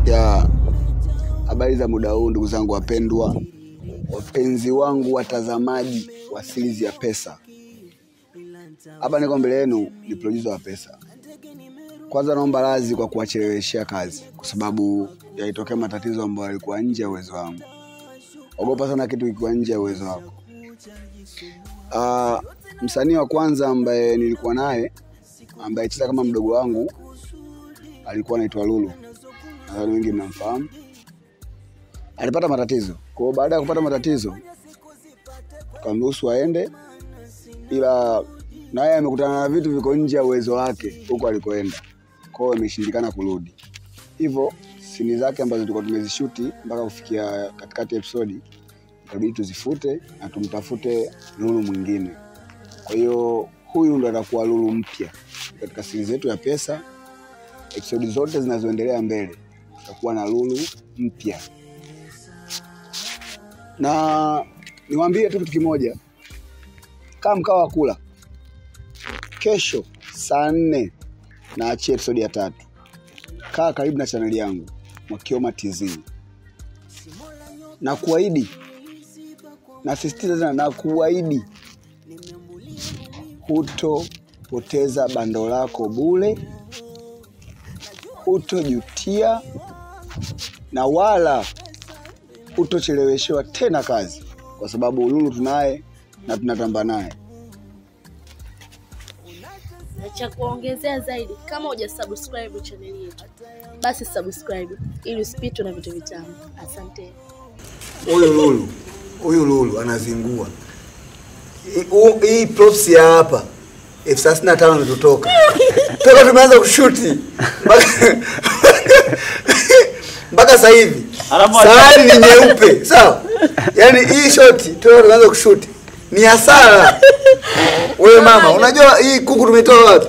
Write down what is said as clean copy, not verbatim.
Ya habari za muda huu ndugu zangu wapendwa, wapenzi wangu watazamaji wa series ya Pesa. Hapa niko mbele yenu ni producer wa Pesa. Kwanza naomba radhi kwa kuwacheleweshia kazi kwa sababu yalitokea matatizo ambayo yalikuwa nje ya uwezo wangu. Ogopa sana kitu kikiwa nje ya uwezo wako. Msanii wa kwanza ambaye nilikuwa naye ambaye cheza kama mdogo wangu alikuwa anaitwa Lulu. Nadhani wengi mnamfahamu. Alipata matatizo. Kwa hiyo baada ya kupata matatizo tukamruhusu aende, ila naye amekutana na vitu viko nje ya uwezo wake huko alikoenda. Kwa hiyo imeshindikana kurudi. Hivyo sini zake ambazo tulikuwa tumezishuti mpaka kufikia katikati episode ikabidi tuzifute na tumtafute Lulu mwingine. Kwa hiyo huyu ndo atakuwa Lulu mpya katika series yetu ya Pesa. Episode zote zinazoendelea mbele tutakuwa na Lulu mpya. Na niwaambie tu kitu kimoja, kama mkao wa kula kesho saa 4 naachia episode ya 3. Kaa karibu na channel yangu Mwakioma TZ. Na kuahidi, nasisitiza sana, na kuahidi hutopoteza bando lako bure, hutojutia na wala hutocheleweshewa tena kazi, kwa sababu Lulu tunaye na tunatamba naye. Na cha kuongezea zaidi, kama hujasubscribe channel yetu, basi subscribe ili usipitwe na vitu vitamu. Asante. Huyu Lulu anazingua. Hii props ya hapa F35 imetoka. Toka tumeanza kushuti mpaka sasa hivi sahani ni nyeupe, sawa? Yaani hii shot tunaanza kushuti ni hasara. Wewe mama, unajua hii kuku tumetoa wapi?